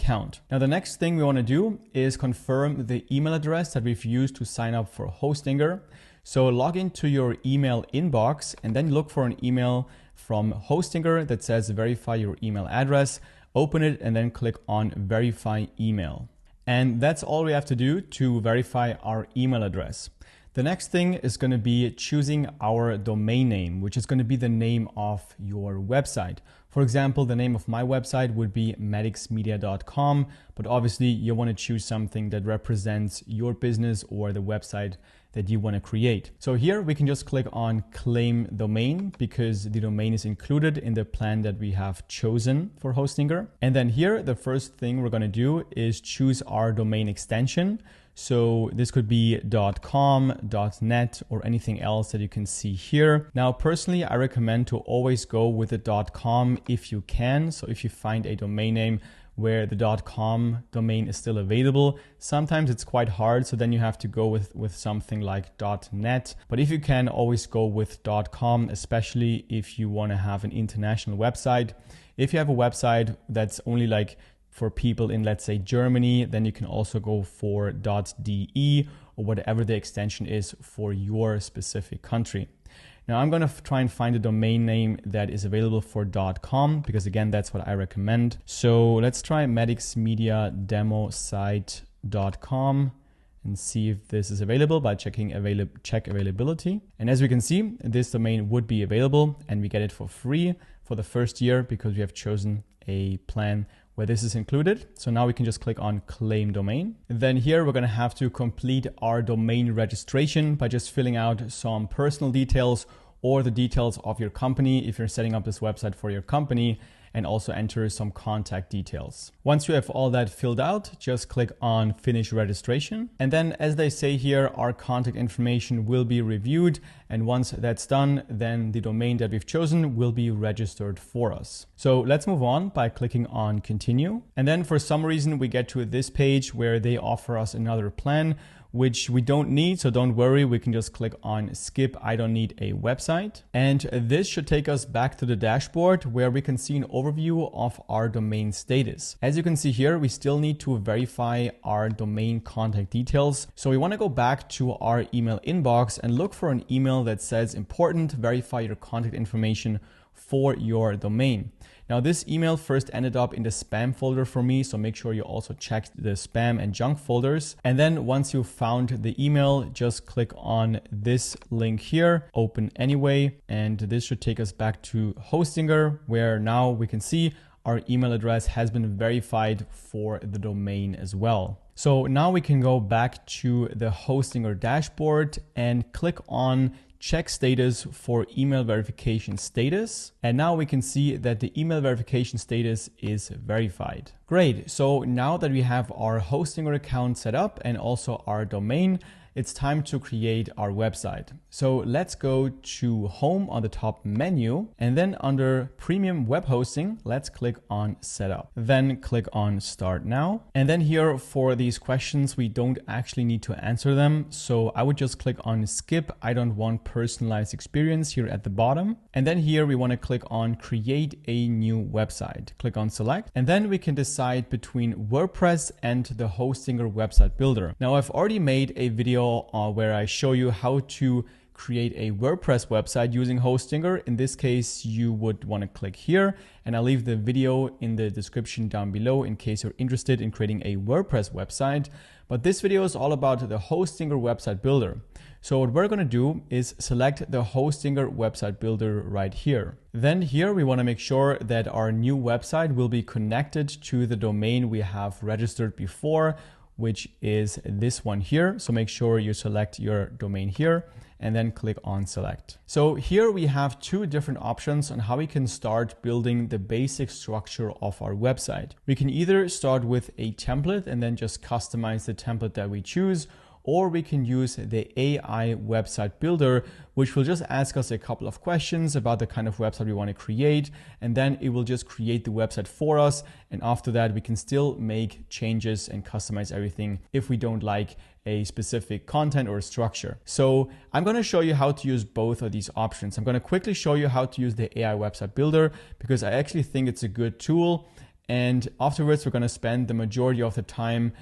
account. Now, the next thing we want to do is confirm the email address that we've used to sign up for Hostinger. So log into your email inbox and then look for an email from Hostinger that says verify your email address. Open it and then click on verify email. And that's all we have to do to verify our email address. The next thing is going to be choosing our domain name, which is going to be the name of your website. For example, the name of my website would be madixmedia.com, but obviously you want to choose something that represents your business or the website that you want to create. So here we can just click on claim domain because the domain is included in the plan that we have chosen for Hostinger. And then here, the first thing we're going to do is choose our domain extension. So this could be .com, .net, or anything else that you can see here. Now, personally, I recommend to always go with the .com if you can. So if you find a domain name where the .com domain is still available, sometimes it's quite hard. So then you have to go with something like .net. But if you can, always go with .com, especially if you want to have an international website. If you have a website that's only like for people in, let's say, Germany, then you can also go for .de or whatever the extension is for your specific country. Now I'm going to try and find a domain name that is available for .com because again, that's what I recommend. So let's try madixmediademosite.com and see if this is available by checking check availability. And as we can see, this domain would be available and we get it for free for the first year because we have chosen a plan where this is included. So now we can just click on claim domain. Then here we're gonna have to complete our domain registration by just filling out some personal details or the details of your company if you're setting up this website for your company, and also enter some contact details. Once you have all that filled out, just click on finish registration. And then as they say here, our contact information will be reviewed. And once that's done, then the domain that we've chosen will be registered for us. So let's move on by clicking on continue. And then for some reason, we get to this page where they offer us another plan, which we don't need. So don't worry, we can just click on skip. I don't need a website. And this should take us back to the dashboard where we can see an overview of our domain status. As you can see here, we still need to verify our domain contact details. So we want to go back to our email inbox and look for an email that says important, verify your contact information for your domain. Now this email first ended up in the spam folder for me, so make sure you also check the spam and junk folders. And then once you found the email, just click on this link here, open anyway, and this should take us back to Hostinger, where now we can see our email address has been verified for the domain as well. So now we can go back to the Hostinger dashboard and click on check status for email verification status. And now we can see that the email verification status is verified. Great. So now that we have our Hostinger account set up and also our domain, it's time to create our website. So let's go to home on the top menu, and then under premium web hosting, let's click on setup. Then click on start now. And then here for these questions, we don't actually need to answer them. So I would just click on skip. I don't want personalized experience here at the bottom. And then here we want to click on create a new website. Click on select, and then we can decide between WordPress and the Hostinger website builder. Now I've already made a video where I show you how to create a WordPress website using Hostinger. In this case, you would want to click here, and I'll leave the video in the description down below in case you're interested in creating a WordPress website. But this video is all about the Hostinger website builder. So what we're going to do is select the Hostinger website builder right here. Then here we want to make sure that our new website will be connected to the domain we have registered before, which is this one here. So make sure you select your domain here and then click on select. So here we have two different options on how we can start building the basic structure of our website. We can either start with a template and then just customize the template that we choose, or we can use the AI website builder, which will just ask us a couple of questions about the kind of website we want to create, and then it will just create the website for us. And after that, we can still make changes and customize everything if we don't like a specific content or structure. So I'm going to show you how to use both of these options. I'm going to quickly show you how to use the AI website builder because I actually think it's a good tool. And afterwards, we're going to spend the majority of the time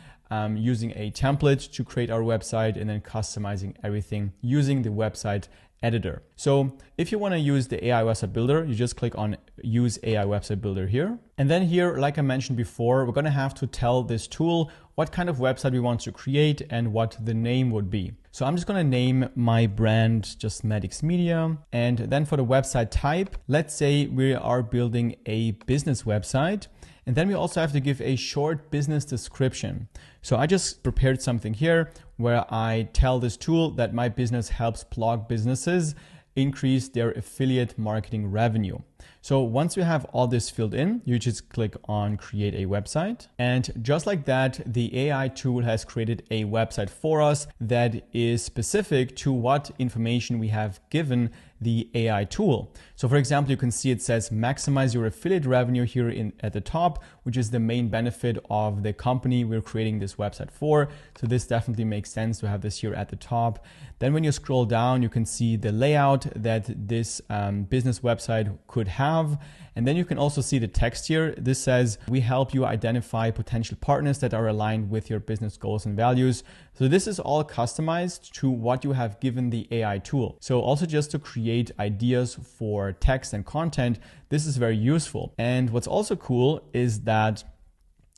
using a template to create our website and then customizing everything using the website editor. So if you want to use the AI website builder, you just click on use AI website builder here. And then here, like I mentioned before, we're going to have to tell this tool what kind of website we want to create and what the name would be. So I'm just going to name my brand just Madix Media. And then for the website type, let's say we are building a business website. And then we also have to give a short business description. So I just prepared something here where I tell this tool that my business helps blog businesses increase their affiliate marketing revenue. So once you have all this filled in, you just click on create a website. And just like that, the AI tool has created a website for us that is specific to what information we have given the AI tool. So for example, you can see it says maximize your affiliate revenue here at the top, which is the main benefit of the company we're creating this website for. So this definitely makes sense to have this here at the top. Then when you scroll down, you can see the layout that this business website could have. And then you can also see the text here. This says, we help you identify potential partners that are aligned with your business goals and values. So this is all customized to what you have given the AI tool. So also just to create ideas for text and content, this is very useful. And what's also cool is that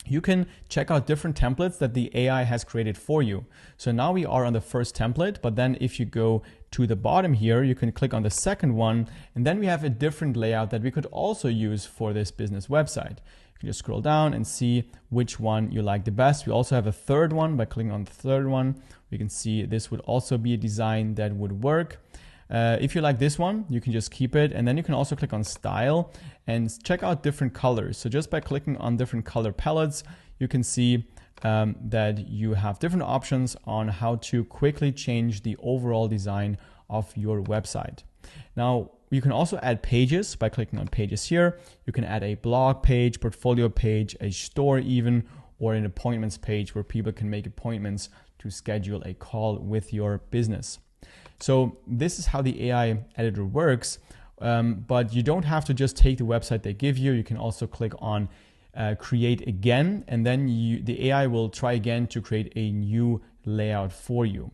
you can check out different templates that the AI has created for you. So now we are on the first template, but then if you go to the bottom here, you can click on the second one, and then we have a different layout that we could also use for this business website. You can just scroll down and see which one you like the best. We also have a third one. By clicking on the third one, we can see this would also be a design that would work. If you like this one, you can just keep it. And then you can also click on style and check out different colors. So just by clicking on different color palettes, you can see that you have different options on how to quickly change the overall design of your website. Now, you can also add pages by clicking on pages here. You can add a blog page, portfolio page, a store even, or an appointments page where people can make appointments to schedule a call with your business. So this is how the AI editor works, but you don't have to just take the website they give you. You can also click on create again, and then the AI will try again to create a new layout for you.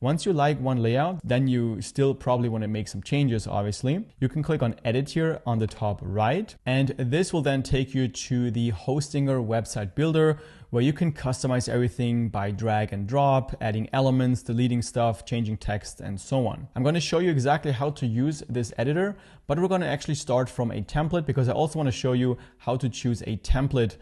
Once you like one layout, then you still probably want to make some changes, obviously. You can click on edit here on the top right, and this will then take you to the Hostinger website builder, where you can customize everything by drag and drop, adding elements, deleting stuff, changing text, and so on. I'm going to show you exactly how to use this editor, but we're going to actually start from a template because I also want to show you how to choose a template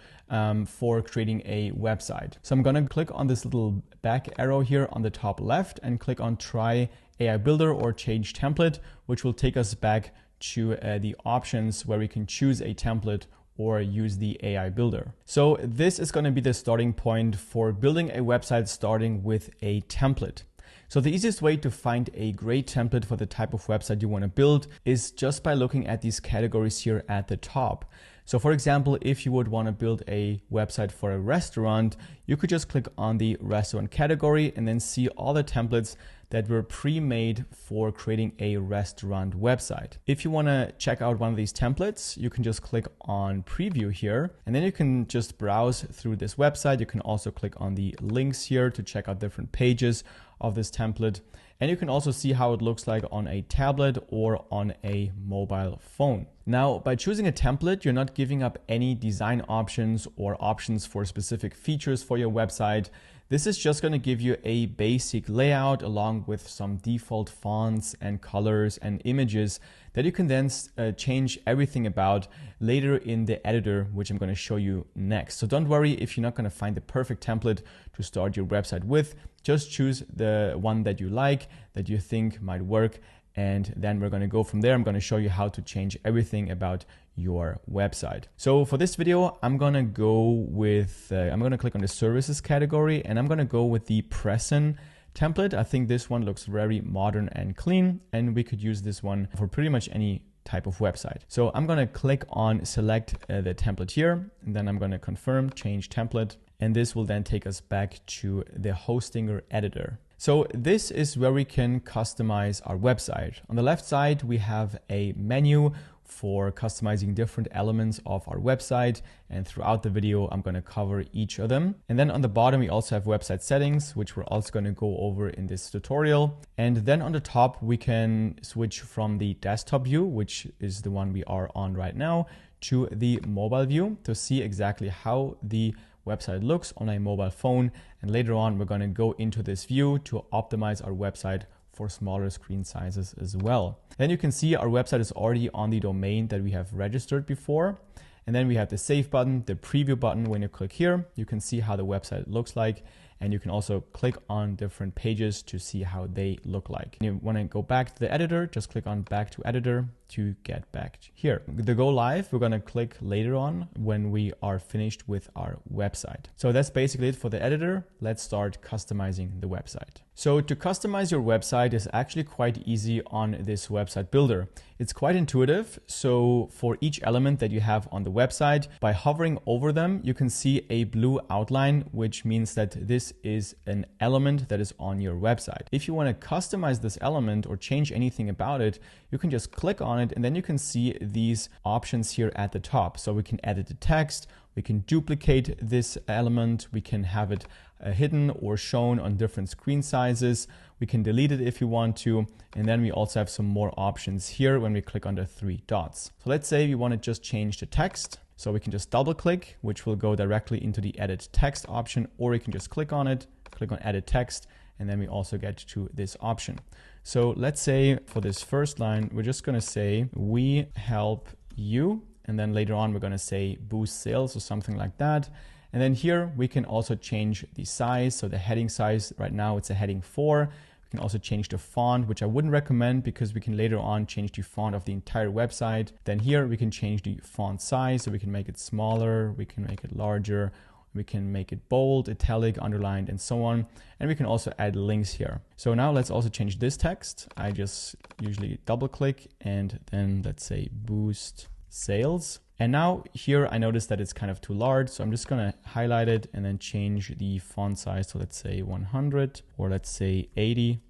for creating a website. So I'm going to click on this little back arrow here on the top left and click on try AI builder or change template, which will take us back to the options where we can choose a template or use the AI builder. So this is going to be the starting point for building a website starting with a template. So the easiest way to find a great template for the type of website you want to build is just by looking at these categories here at the top. So for example, if you would want to build a website for a restaurant, you could just click on the restaurant category and then see all the templates that were pre-made for creating a restaurant website. If you want to check out one of these templates, you can just click on preview here, and then you can just browse through this website. You can also click on the links here to check out different pages of this template. And you can also see how it looks like on a tablet or on a mobile phone. Now, by choosing a template, you're not giving up any design options or options for specific features for your website. This is just going to give you a basic layout along with some default fonts and colors and images that you can then change everything about later in the editor, which I'm going to show you next. So don't worry if you're not going to find the perfect template to start your website with. Just choose the one that you like, that you think might work, and then we're going to go from there. I'm going to show you how to change everything about your website. So for this video, I'm going to go with, I'm going to click on the services category, and I'm going to go with the Presson template. I think this one looks very modern and clean, and we could use this one for pretty much any type of website. So I'm going to click on select the template here, and then I'm going to confirm change template. And this will then take us back to the Hostinger editor. So this is where we can customize our website. On the left side, we have a menu for customizing different elements of our website. And throughout the video, I'm going to cover each of them. And then on the bottom, we also have website settings, which we're also going to go over in this tutorial. And then on the top, we can switch from the desktop view, which is the one we are on right now, to the mobile view to see exactly how the website looks on a mobile phone. And later on, we're going to go into this view to optimize our website for smaller screen sizes as well. Then you can see our website is already on the domain that we have registered before. And then we have the save button, the preview button. When you click here, you can see how the website looks like. And you can also click on different pages to see how they look like. And you want to go back to the editor, just click on back to editor to get back here. The go live, we're going to click later on when we are finished with our website. So that's basically it for the editor. Let's start customizing the website. So to customize your website is actually quite easy on this website builder. It's quite intuitive. So for each element that you have on the website, by hovering over them, you can see a blue outline, which means that this is an element that is on your website. If you want to customize this element or change anything about it, you can just click on it and then you can see these options here at the top. So we can edit the text, we can duplicate this element, we can have it hidden or shown on different screen sizes. We can delete it if you want to. And then we also have some more options here when we click on the three dots. So let's say we want to just change the text. So we can just double click, which will go directly into the edit text option, or you can just click on it, click on edit text, and then we also get to this option. So let's say for this first line, we're just going to say, we help you. And then later on, we're going to say boost sales or something like that. And then here we can also change the size. So the heading size right now, it's a heading 4. We can also change the font, which I wouldn't recommend because we can later on change the font of the entire website. Then here we can change the font size. So we can make it smaller, we can make it larger, we can make it bold, italic, underlined, and so on. And we can also add links here. So now let's also change this text. I just usually double click and then let's say boost sales. And now here I notice that it's kind of too large. So I'm just going to highlight it and then change the font size. So let's say 100 or let's say 80.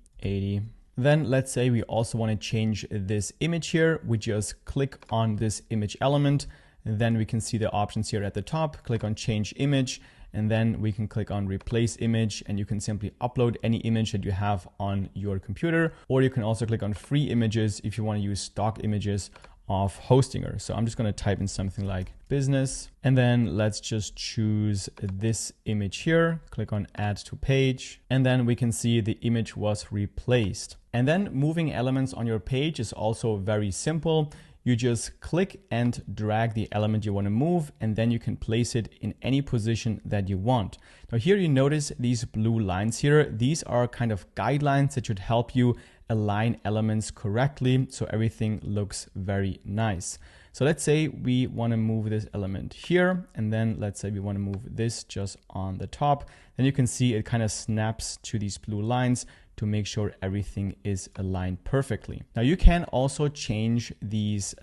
Then let's say we also want to change this image here. We just click on this image element. And then we can see the options here at the top. Click on change image. And then we can click on replace image and you can simply upload any image that you have on your computer. Or you can also click on free images if you want to use stock images of Hostinger. So I'm just going to type in something like business, and then let's just choose this image here, click on add to page, and then we can see the image was replaced. And then moving elements on your page is also very simple. You just click and drag the element you want to move, and then you can place it in any position that you want. Now here you notice these blue lines here. These are kind of guidelines that should help you align elements correctly so everything looks very nice. So let's say we want to move this element here, and then let's say we want to move this just on the top. Then you can see it kind of snaps to these blue lines to make sure everything is aligned perfectly. Now you can also change these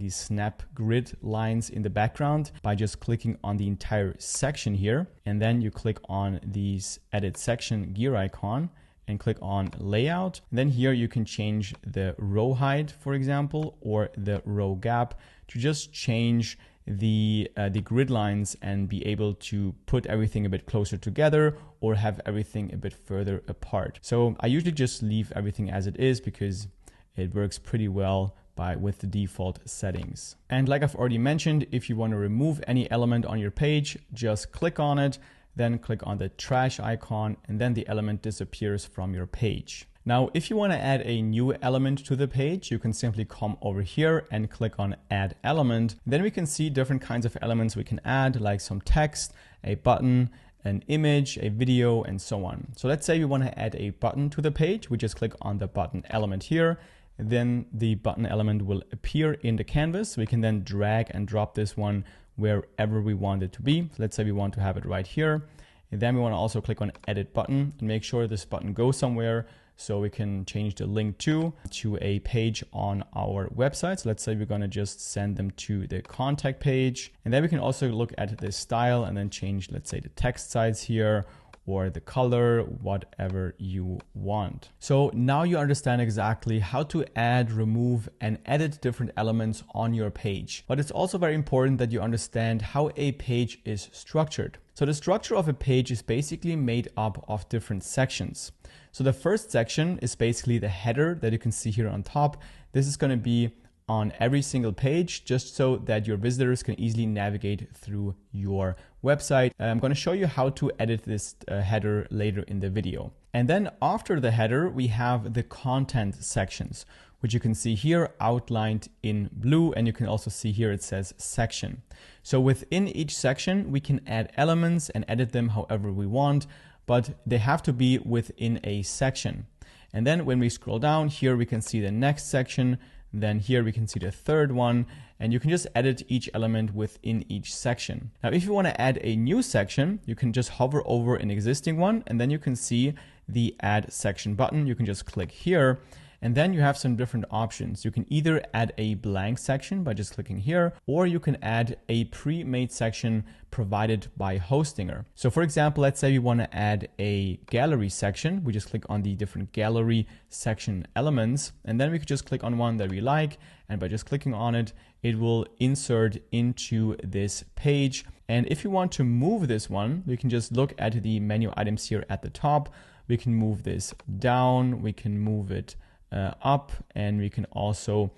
snap grid lines in the background by just clicking on the entire section here, and then you click on these edit section gear icon and click on layout. And then here you can change the row height, for example, or the row gap to just change the grid lines and be able to put everything a bit closer together or have everything a bit further apart. So I usually just leave everything as it is because it works pretty well with the default settings. And like I've already mentioned, if you want to remove any element on your page, just click on it, then click on the trash icon, and then the element disappears from your page. Now, if you want to add a new element to the page, you can simply come over here and click on add element. Then we can see different kinds of elements we can add, like some text, a button, an image, a video, and so on. So let's say we want to add a button to the page. We just click on the button element here. Then the button element will appear in the canvas. We can then drag and drop this one wherever we want it to be. So let's say we want to have it right here. And then we want to also click on edit button and make sure this button goes somewhere so we can change the link to a page on our website. So let's say we're going to just send them to the contact page. And then we can also look at the style and then change, let's say, the text size here, or the color, whatever you want. So now you understand exactly how to add, remove, and edit different elements on your page. But it's also very important that you understand how a page is structured. So the structure of a page is basically made up of different sections. So the first section is basically the header that you can see here on top. This is going to be on every single page, just so that your visitors can easily navigate through your website. I'm going to show you how to edit this header later in the video. And then after the header, we have the content sections, which you can see here outlined in blue. And you can also see here it says section. So within each section, we can add elements and edit them however we want, but they have to be within a section. And then when we scroll down here, we can see the next section. Then here we can see the third one, and you can just edit each element within each section. Now, if you want to add a new section, you can just hover over an existing one, and then you can see the add section button. You can just click here, and then you have some different options. You can either add a blank section by just clicking here, or you can add a pre-made section provided by Hostinger. So for example, let's say we want to add a gallery section. We just click on the different gallery section elements, and then we could just click on one that we like. And by just clicking on it, it will insert into this page. And if you want to move this one, we can just look at the menu items here at the top. We can move this down, we can move it up, and we can also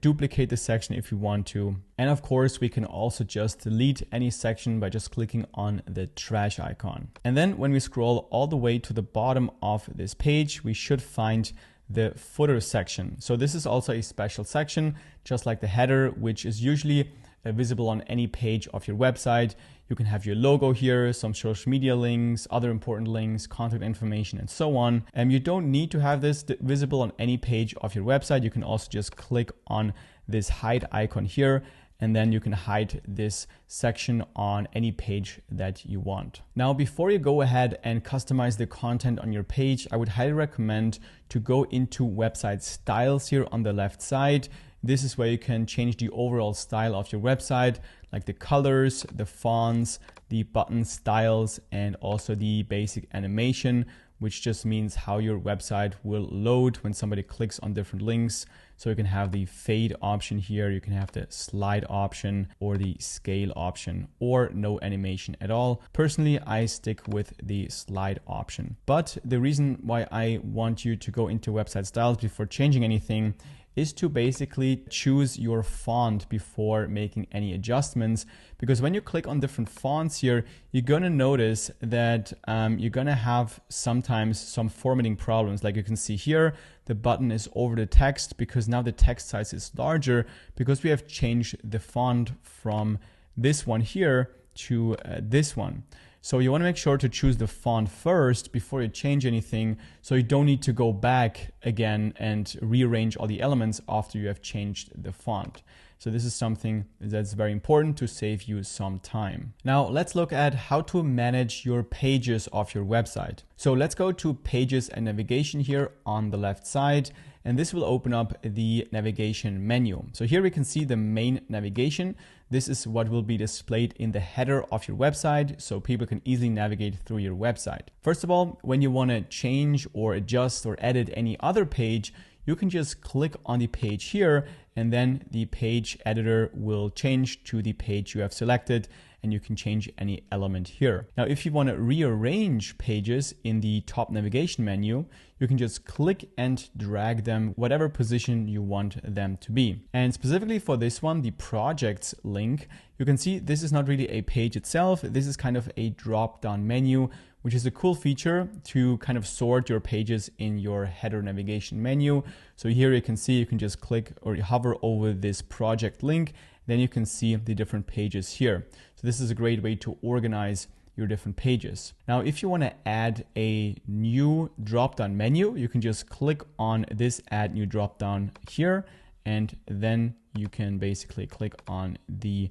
duplicate the section if we want to. And of course, we can also just delete any section by just clicking on the trash icon. And then when we scroll all the way to the bottom of this page, we should find the footer section. So this is also a special section, just like the header, which is usually visible on any page of your website. You can have your logo here, some social media links, other important links, contact information, and so on. And you don't need to have this visible on any page of your website. You can also just click on this hide icon here, and then you can hide this section on any page that you want. Now, before you go ahead and customize the content on your page, I would highly recommend to go into website styles here on the left side. This is where you can change the overall style of your website, like the colors, the fonts, the button styles, and also the basic animation, which just means how your website will load when somebody clicks on different links. So you can have the fade option here, you can have the slide option or the scale option, or no animation at all. Personally, I stick with the slide option. But the reason why I want you to go into website styles before changing anything is to basically choose your font before making any adjustments. Because when you click on different fonts here, you're gonna notice that you're gonna have sometimes some formatting problems. Like you can see here, the button is over the text because now the text size is larger because we have changed the font from this one here to this one. So you want to make sure to choose the font first before you change anything, so you don't need to go back again and rearrange all the elements after you have changed the font. So this is something that's very important to save you some time. Now let's look at how to manage your pages of your website. So let's go to Pages and Navigation here on the left side, and this will open up the navigation menu. So here we can see the main navigation. This is what will be displayed in the header of your website, so people can easily navigate through your website. First of all, when you want to change or adjust or edit any other page, you can just click on the page here, and then the page editor will change to the page you have selected, and you can change any element here. Now, if you want to rearrange pages in the top navigation menu, you can just click and drag them whatever position you want them to be. And specifically for this one, the projects link, you can see this is not really a page itself. This is kind of a drop-down menu, which is a cool feature to kind of sort your pages in your header navigation menu. So here you can see, you can just click or hover over this project link, then you can see the different pages here. So this is a great way to organize your different pages. Now, if you want to add a new drop-down menu, you can just click on this add new drop-down here, and then you can basically click on the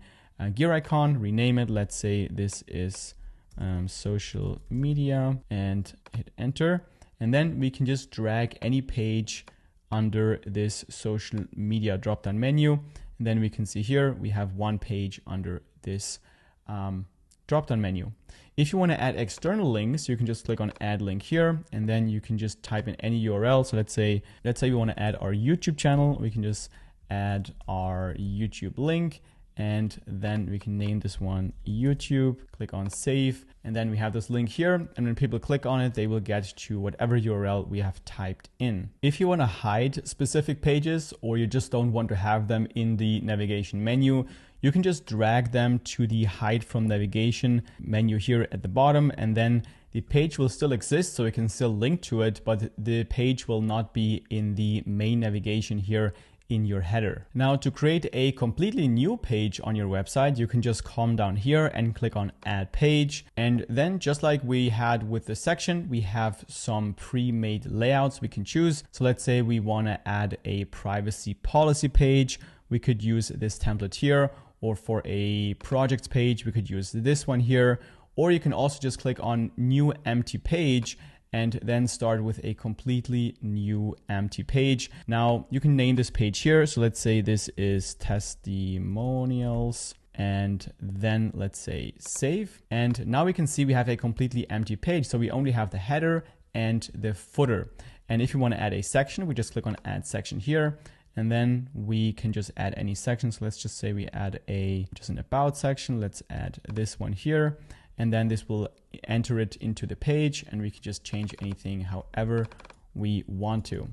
gear icon, rename it. Let's say this is social media, and hit enter. And then we can just drag any page under this social media drop-down menu. And then we can see here, we have one page under this drop-down menu. If you want to add external links, you can just click on add link here, and then you can just type in any URL. So let's say we want to add our YouTube channel. We can just add our YouTube link, and then we can name this one YouTube, click on save, and then we have this link here, and when people click on it, they will get to whatever URL we have typed in. If you want to hide specific pages, or you just don't want to have them in the navigation menu, you can just drag them to the hide from navigation menu here at the bottom, and then the page will still exist, so we can still link to it, but the page will not be in the main navigation here in your header. Now, to create a completely new page on your website, you can just come down here and click on add page. And then just like we had with the section, we have some pre-made layouts we can choose. So let's say we want to add a privacy policy page. We could use this template here, or for a projects page, we could use this one here. Or you can also just click on new empty page and then start with a completely new empty page. Now you can name this page here. So let's say this is testimonials, and then let's say save. And now we can see we have a completely empty page. So we only have the header and the footer. And if you want to add a section, we just click on add section here, and then we can just add any section. So let's just say we add just an about section. Let's add this one here. And then this will enter it into the page, and we can just change anything however we want to.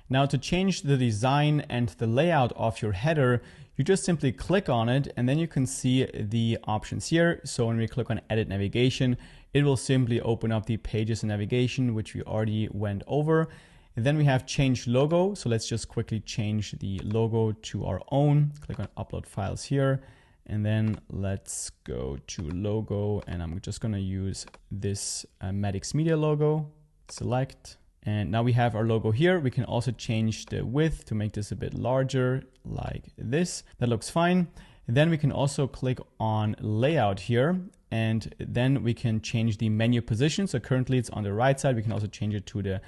Now, to change the design and the layout of your header, you just simply click on it, and then you can see the options here. So when we click on edit navigation, it will simply open up the pages and navigation, which we already went over. And then we have change logo. So let's just quickly change the logo to our own. Click on upload files here. And then let's go to logo, and I'm just going to use this Madix Media logo. Select, and now we have our logo here. We can also change the width to make this a bit larger, like this. That looks fine. And then we can also click on layout here, and then we can change the menu position. So currently it's on the right side. We can also change it to the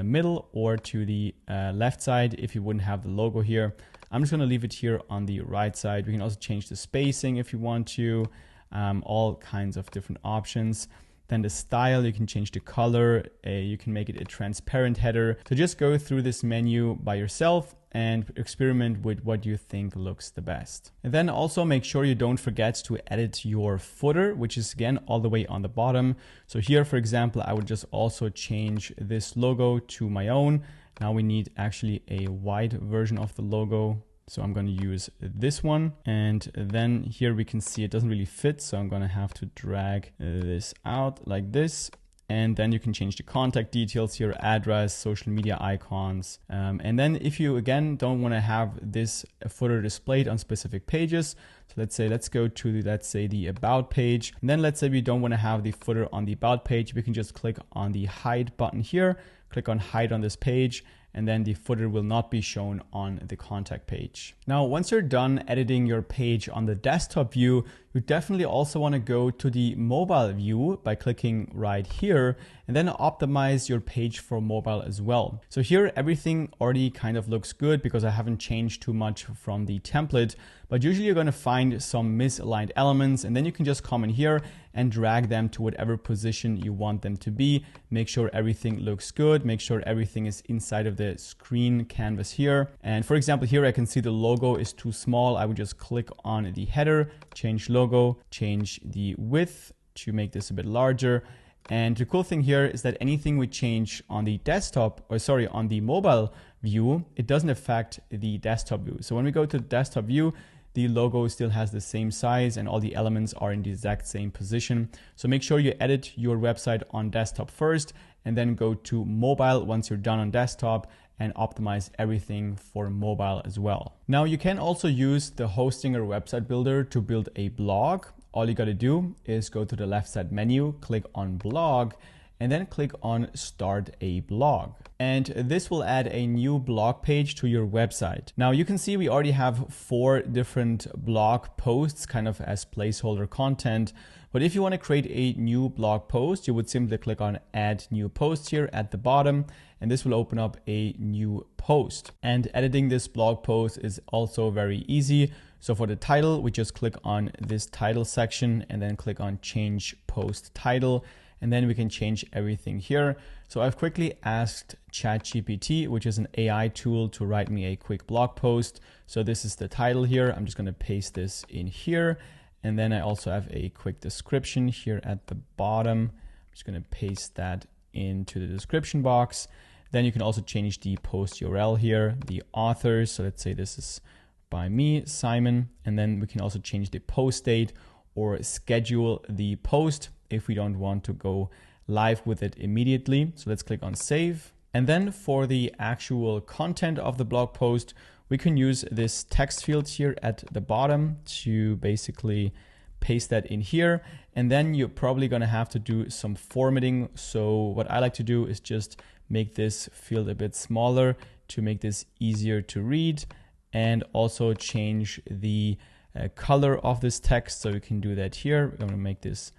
middle or to the left side if you wouldn't have the logo here. I'm just going to leave it here on the right side. We can also change the spacing if you want to, all kinds of different options. Then the style, you can change the color, you can make it a transparent header. So just go through this menu by yourself and experiment with what you think looks the best. And then also make sure you don't forget to edit your footer, which is again all the way on the bottom. So here, for example, I would just also change this logo to my own. Now we need actually a wide version of the logo. So I'm going to use this one. And then here we can see it doesn't really fit. So I'm going to have to drag this out like this. And then you can change the contact details here, address, social media icons. And then if you, again, don't want to have this footer displayed on specific pages, so let's go to, the about page. And then let's say we don't want to have the footer on the about page. We can just click on the hide button here, click on hide on this page, and then the footer will not be shown on the contact page. Now, once you're done editing your page on the desktop view, you definitely also want to go to the mobile view by clicking right here, and then optimize your page for mobile as well. So here, everything already kind of looks good because I haven't changed too much from the template, but usually you're going to find some misaligned elements, and then you can just come in here and drag them to whatever position you want them to be. Make sure everything looks good. Make sure everything is inside of the screen canvas here. And for example, here I can see the logo is too small. I would just click on the header, change logo, change the width to make this a bit larger. And the cool thing here is that anything we change on the on the mobile view, it doesn't affect the desktop view. So when we go to the desktop view, the logo still has the same size and all the elements are in the exact same position. So make sure you edit your website on desktop first, and then go to mobile once you're done on desktop, and optimize everything for mobile as well. Now you can also use the hosting or website builder to build a blog. All you got to do is go to the left side menu, click on blog, and then click on start a blog. And this will add a new blog page to your website. Now you can see we already have 4 different blog posts kind of as placeholder content. But if you want to create a new blog post, you would simply click on add new post here at the bottom, and this will open up a new post. And editing this blog post is also very easy. So for the title, we just click on this title section and then click on change post title. And then we can change everything here. So I've quickly asked ChatGPT, which is an AI tool, to write me a quick blog post. So this is the title here. I'm just going to paste this in here. And then I also have a quick description here at the bottom. I'm just going to paste that into the description box. Then you can also change the post URL here, the authors. So let's say this is by me, Simon. And then we can also change the post date or schedule the post if we don't want to go live with it immediately. So let's click on save. And then for the actual content of the blog post, we can use this text field here at the bottom to basically paste that in here. And then you're probably going to have to do some formatting. So what I like to do is just make this field a bit smaller to make this easier to read, and also change the color of this text. So we can do that here. We're going to make this,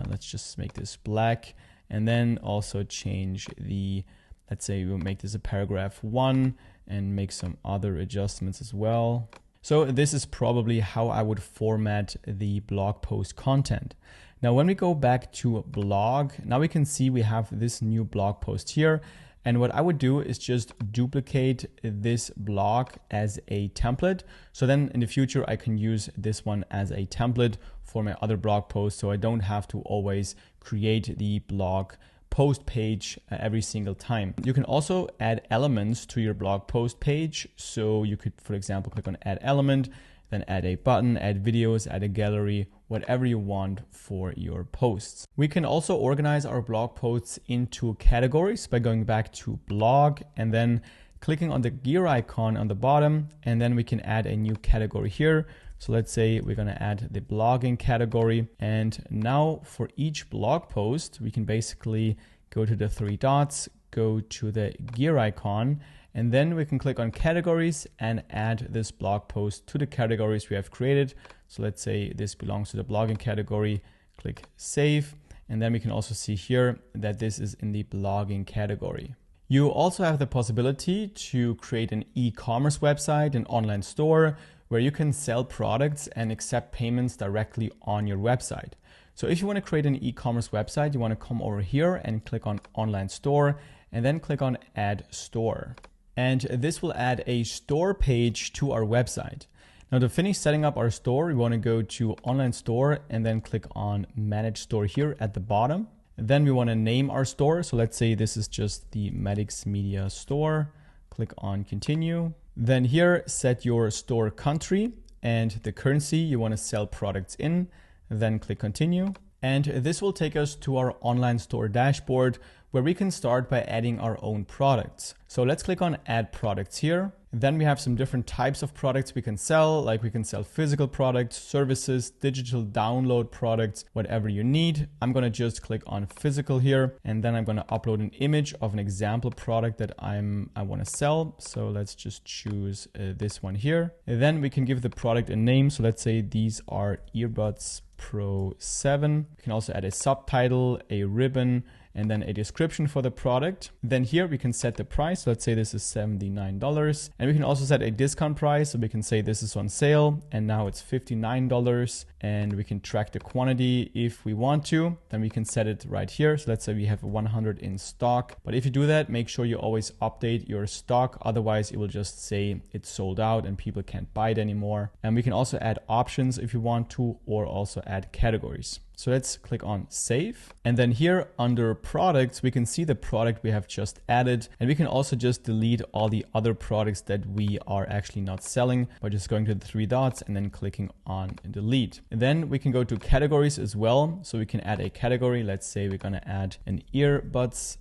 let's just make this black, and then also change the, let's say we'll make this a paragraph 1 and make some other adjustments as well. So this is probably how I would format the blog post content. Now, when we go back to blog, now we can see we have this new blog post here. And what I would do is just duplicate this blog as a template. So then in the future, I can use this one as a template for my other blog posts. So I don't have to always create the blog post page every single time. You can also add elements to your blog post page. So you could, for example, click on add element, then add a button, add videos, add a gallery, whatever you want for your posts. We can also organize our blog posts into categories by going back to blog and then clicking on the gear icon on the bottom, and then we can add a new category here. So let's say we're going to add the blogging category. And now for each blog post, we can basically go to the 3 dots, go to the gear icon, and then we can click on categories and add this blog post to the categories we have created. So let's say this belongs to the blogging category, click save. And then we can also see here that this is in the blogging category. You also have the possibility to create an e-commerce website, an online store, where you can sell products and accept payments directly on your website. So if you want to create an e-commerce website, you want to come over here and click on online store and then click on add store. And this will add a store page to our website. Now to finish setting up our store, we want to go to online store and then click on manage store here at the bottom. Then we want to name our store. So let's say this is just the Medics Media store. Click on continue. Then here set your store country and the currency you want to sell products in. Then click continue. And this will take us to our online store dashboard where we can start by adding our own products. So let's click on add products here. Then we have some different types of products we can sell, like we can sell physical products, services, digital download products, whatever you need. I'm going to just click on physical here, and then I'm going to upload an image of an example product that I want to sell. So let's just choose this one here. And then we can give the product a name. So let's say these are earbuds Pro 7. We can also add a subtitle, a ribbon, and then a description for the product. Then here we can set the price. So let's say this is $79. And we can also set a discount price. So we can say this is on sale and now it's $59. And we can track the quantity if we want to. Then we can set it right here. So let's say we have 100 in stock. But if you do that, make sure you always update your stock. Otherwise, it will just say it's sold out and people can't buy it anymore. And we can also add options if you want to, or also add categories. So let's click on save. And then here under products, we can see the product we have just added. And we can also just delete all the other products that we are actually not selling by just going to the 3 dots and then clicking on delete. And then we can go to categories as well. So we can add a category. Let's say we're going to add an earbuds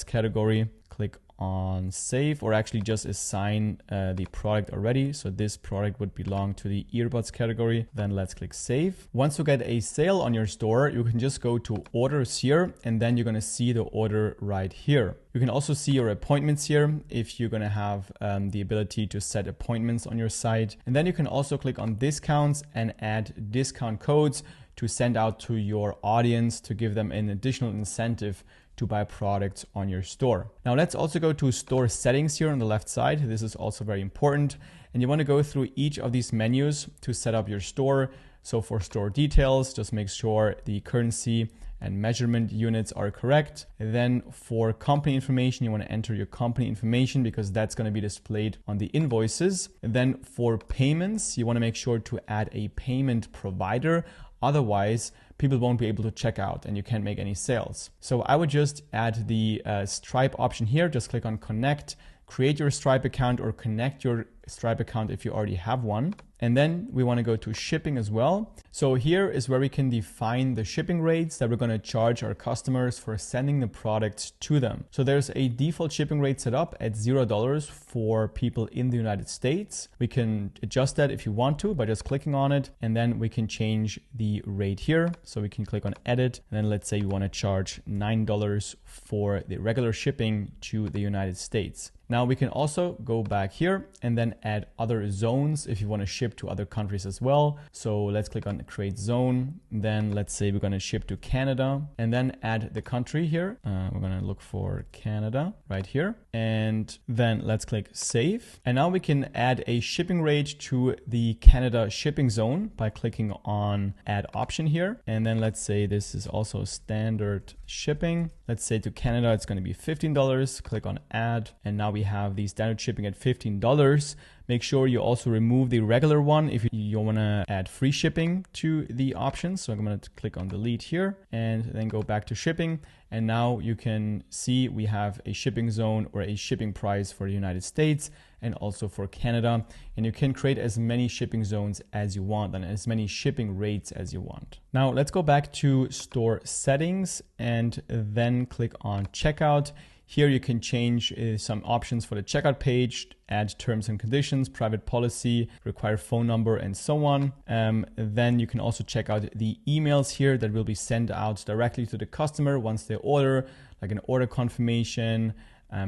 category. Click on save, or actually just assign the product already. So this product would belong to the earbuds category. Then let's click save. Once you get a sale on your store, you can just go to orders here, and then you're going to see the order right here. You can also see your appointments here if you're going to have the ability to set appointments on your site. And then you can also click on discounts and add discount codes to send out to your audience to give them an additional incentive to buy products on your store. Now let's also go to store settings here on the left side. This is also very important. And you want to go through each of these menus to set up your store. So for store details, just make sure the currency and measurement units are correct. And then for company information, you want to enter your company information because that's going to be displayed on the invoices. And then for payments, you want to make sure to add a payment provider. Otherwise, people won't be able to check out and you can't make any sales. So I would just add the Stripe option here. Just click on connect, create your Stripe account or connect your Stripe account if you already have one. And then we want to go to shipping as well. So here is where we can define the shipping rates that we're going to charge our customers for sending the products to them. So there's a default shipping rate set up at $0 for people in the United States. We can adjust that if you want to by just clicking on it, and then we can change the rate here. So we can click on edit, and then let's say we want to charge $9 for the regular shipping to the United States. Now we can also go back here and then add other zones if you want to ship to other countries as well. So let's click on create zone. Then let's say we're going to ship to Canada and then add the country here. We're going to look for Canada right here. And then let's click save. And now we can add a shipping rate to the Canada shipping zone by clicking on add option here. And then let's say this is also standard shipping. Let's say to Canada, it's going to be $15. Click on add. And now we have the standard shipping at $15. Make sure you also remove the regular one if you want to add free shipping to the options. So I'm going to click on delete here and then go back to shipping. And now you can see we have a shipping zone or a shipping price for the United States and also for Canada. And you can create as many shipping zones as you want and as many shipping rates as you want. Now let's go back to store settings and then click on checkout. Here you can change some options for the checkout page, add terms and conditions, private policy, require phone number, and so on. Then you can also check out the emails here that will be sent out directly to the customer once they order, like an order confirmation,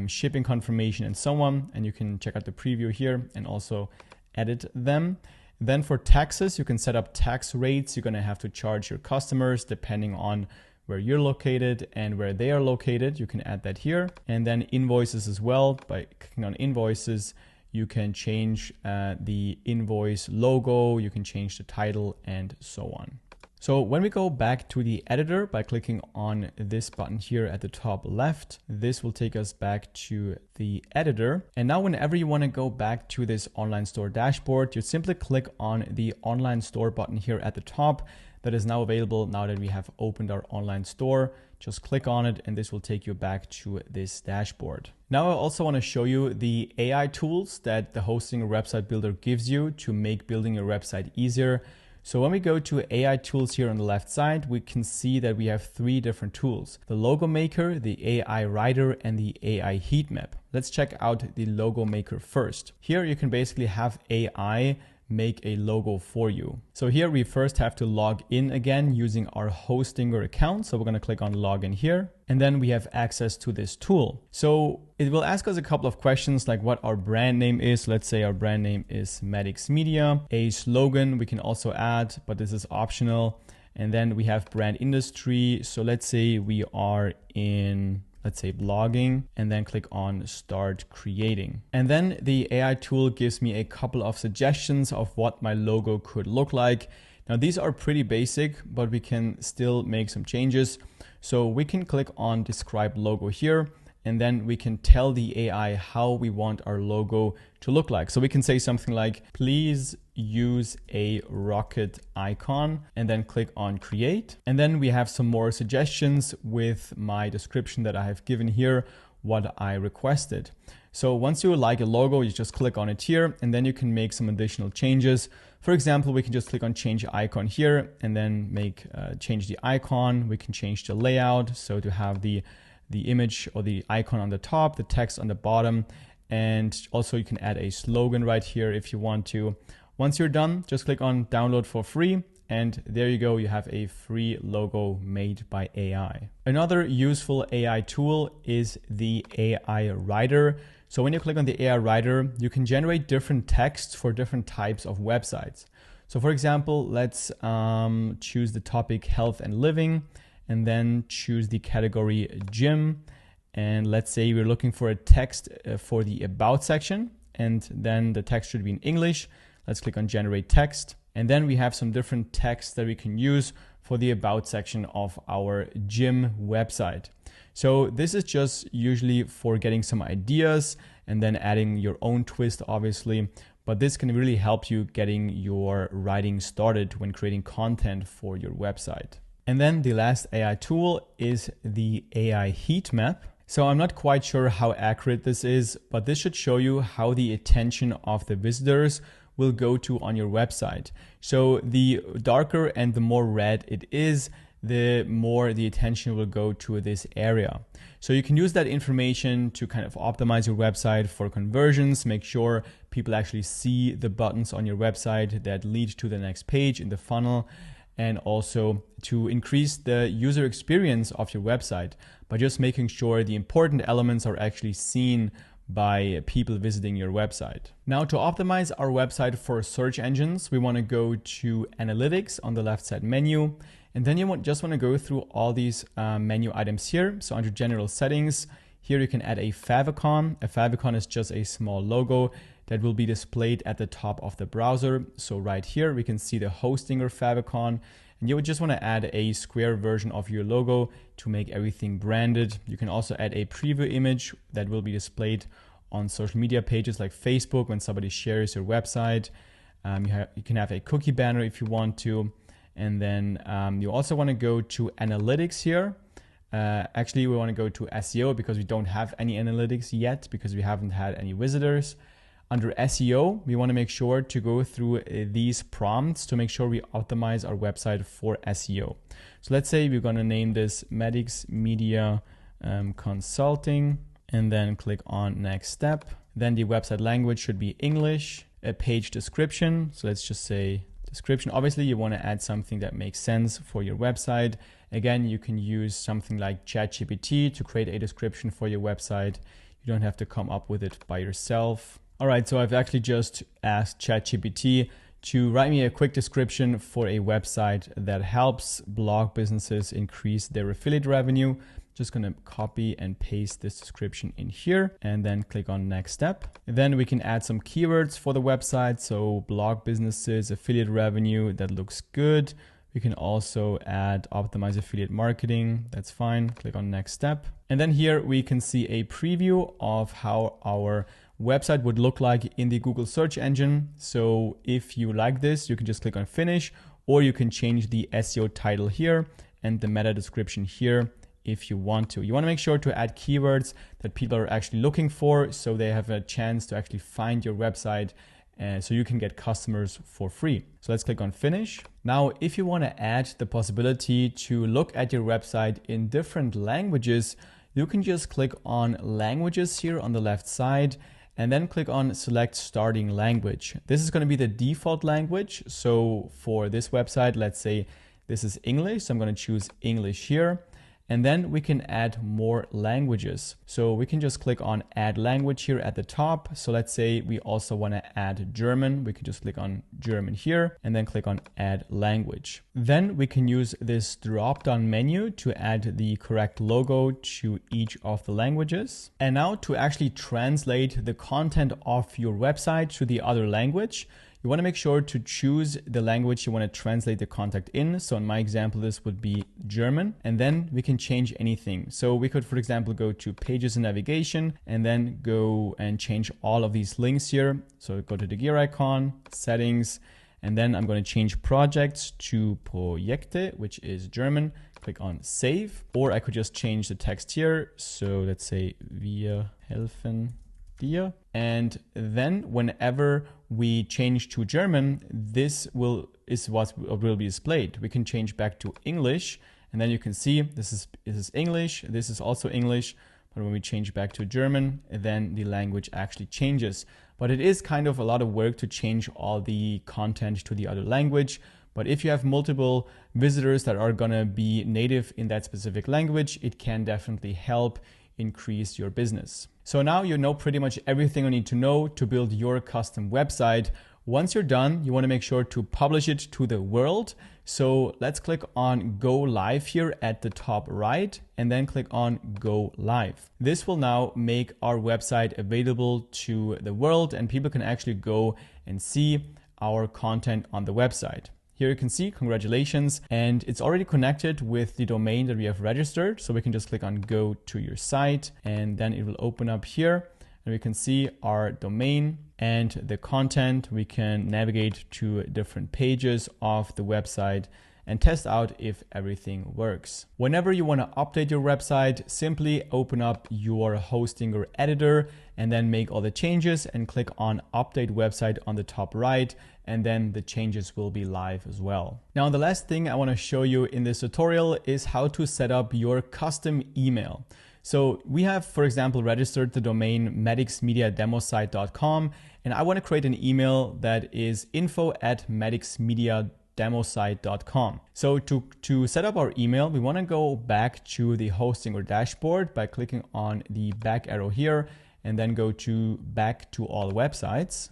shipping confirmation, and so on. And you can check out the preview here and also edit them. Then for taxes, you can set up tax rates you're going to have to charge your customers depending on where you're located and where they are located. You can add that here. And then invoices as well. By clicking on invoices, you can change the invoice logo, you can change the title, and so on. So when we go back to the editor by clicking on this button here at the top left, this will take us back to the editor. And now whenever you want to go back to this online store dashboard, you simply click on the online store button here at the top. That is now available now that we have opened our online store. Just click on it and this will take you back to this dashboard. Now I also want to show you the AI tools that the Hosting a Website Builder gives you to make building your website easier. So when we go to AI tools here on the left side, we can see that we have three different tools: the logo maker, the AI writer, and the AI heat map. Let's check out the logo maker first. Here you can basically have AI make a logo for you. So here we first have to log in again using our Hostinger account. So we're going to click on login here, and then we have access to this tool. So it will ask us a couple of questions like what our brand name is. Let's say our brand name is Madix Media. A slogan we can also add, but this is optional. And then we have brand industry. So let's say we are in, let's say, blogging, and then click on start creating. And then the AI tool gives me a couple of suggestions of what my logo could look like. Now these are pretty basic, but we can still make some changes. So we can click on describe logo here, and then we can tell the AI how we want our logo to look like. So we can say something like, please use a rocket icon, and then click on create. And then we have some more suggestions with my description that I have given here, what I requested. So once you like a logo, you just click on it here, and then you can make some additional changes. For example, we can just click on change icon here and then change the icon. We can change the layout. So to have the image or the icon on the top, the text on the bottom. And also you can add a slogan right here if you want to. Once you're done, just click on download for free. And there you go, you have a free logo made by AI. Another useful AI tool is the AI writer. So when you click on the AI writer, you can generate different texts for different types of websites. So for example, let's choose the topic health and living, and then choose the category gym. And let's say we're looking for a text for the about section, and then the text should be in English. Let's click on generate text. And then we have some different text that we can use for the about section of our gym website. So this is just usually for getting some ideas and then adding your own twist, obviously. But this can really help you getting your writing started when creating content for your website. And then the last AI tool is the AI heat map. So I'm not quite sure how accurate this is, but this should show you how the attention of the visitors will go to on your website. So the darker and the more red it is, the more the attention will go to this area. So you can use that information to kind of optimize your website for conversions, make sure people actually see the buttons on your website that lead to the next page in the funnel, and also to increase the user experience of your website by just making sure the important elements are actually seen by people visiting your website. Now, to optimize our website for search engines, we want to go to Analytics on the left side menu, and then you just want to go through all these menu items here. So under General Settings, here you can add a favicon. A favicon is just a small logo that will be displayed at the top of the browser. So right here, we can see the hosting or favicon, and you would just want to add a square version of your logo to make everything branded. You can also add a preview image that will be displayed on social media pages like Facebook when somebody shares your website. You can have a cookie banner if you want to. And then you also want to go to Analytics here. Actually, we want to go to SEO because we don't have any analytics yet because we haven't had any visitors. Under SEO, we want to make sure to go through these prompts to make sure we optimize our website for SEO. So let's say we're going to name this Medics Media Consulting, and then click on next step. Then the website language should be English. A page description. So let's just say description. Obviously, you want to add something that makes sense for your website. Again, you can use something like ChatGPT to create a description for your website. You don't have to come up with it by yourself. All right, so I've actually just asked ChatGPT to write me a quick description for a website that helps blog businesses increase their affiliate revenue. Just gonna copy and paste this description in here and then click on next step. And then we can add some keywords for the website. So blog businesses, affiliate revenue, that looks good. We can also add optimize affiliate marketing. That's fine. Click on next step. And then here we can see a preview of how our website would look like in the Google search engine. So if you like this, you can just click on finish, or you can change the SEO title here and the meta description here if you want to. You want to make sure to add keywords that people are actually looking for so they have a chance to actually find your website so you can get customers for free. So let's click on finish. Now, if you want to add the possibility to look at your website in different languages, you can just click on languages here on the left side and then click on select starting language. This is going to be the default language. So for this website, let's say this is English. So I'm going to choose English here. And then we can add more languages. So we can just click on add language here at the top. So let's say we also want to add German. We can just click on German here and then click on add language. Then we can use this drop-down menu to add the correct logo to each of the languages. And now to actually translate the content of your website to the other language, you want to make sure to choose the language you want to translate the content in. So in my example, this would be German, and then we can change anything. So we could, for example, go to pages and navigation and then go and change all of these links here. So go to the gear icon, settings, and then I'm going to change projects to Projekte, which is German. Click on save, or I could just change the text here. So let's say wir helfen dir. And then whenever we change to German, this is what will be displayed. We can change back to English, and then you can see this is English, this is also English, but when we change back to German, then the language actually changes. But it is kind of a lot of work to change all the content to the other language. But if you have multiple visitors that are gonna be native in that specific language, it can definitely help increase your business. So now you know pretty much everything you need to know to build your custom website Once you're done, you want to make sure to publish it to the world. So let's click on Go Live here at the top right, and then click on Go Live. This will now make our website available to the world, and people can actually go and see our content on the website. Here you can see, congratulations, and it's already connected with the domain that we have registered. So we can just click on Go to your site, and then it will open up here, and we can see our domain and the content. We can navigate to different pages of the website and test out if everything works. Whenever you want to update your website, simply open up your Hostinger editor and then make all the changes and click on Update Website on the top right, and then the changes will be live as well. Now, the last thing I want to show you in this tutorial is how to set up your custom email. So we have, for example, registered the domain medicsmediademosite.com, and I want to create an email that is info@medicsmediademosite.com. So to set up our email, we want to go back to the Hostinger dashboard by clicking on the back arrow here, and then go to back to all websites.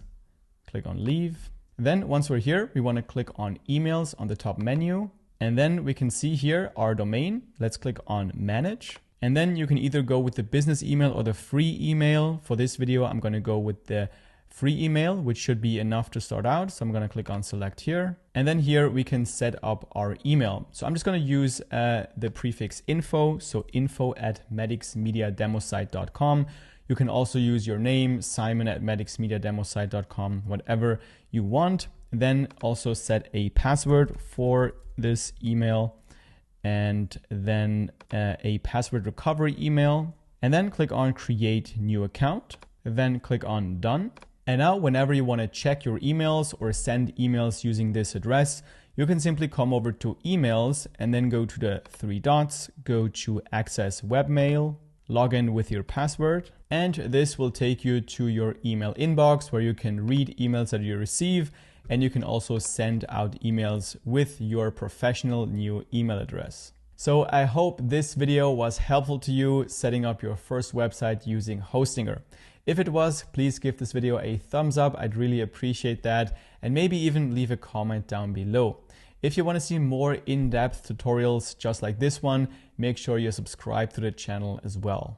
Click on leave. Then once we're here, we want to click on emails on the top menu, and then we can see here our domain. Let's click on manage. And then you can either go with the business email or the free email. For this video, I'm going to go with the free email, which should be enough to start out. So I'm going to click on select here. And then here we can set up our email. So I'm just going to use the prefix info. So info@medicsmediademosite.com. You can also use your name, simon@medicsmediademosite.com, whatever you want. Then also set a password for this email, and then a password recovery email, and then click on create new account, then click on done. And now whenever you want to check your emails or send emails using this address, you can simply come over to emails and then go to the three dots, go to access webmail, log in with your password, and this will take you to your email inbox where you can read emails that you receive, and you can also send out emails with your professional new email address. So I hope this video was helpful to you setting up your first website using Hostinger. If it was, please give this video a thumbs up. I'd really appreciate that, and maybe even leave a comment down below. If you want to see more in-depth tutorials just like this one, make sure you subscribe to the channel as well.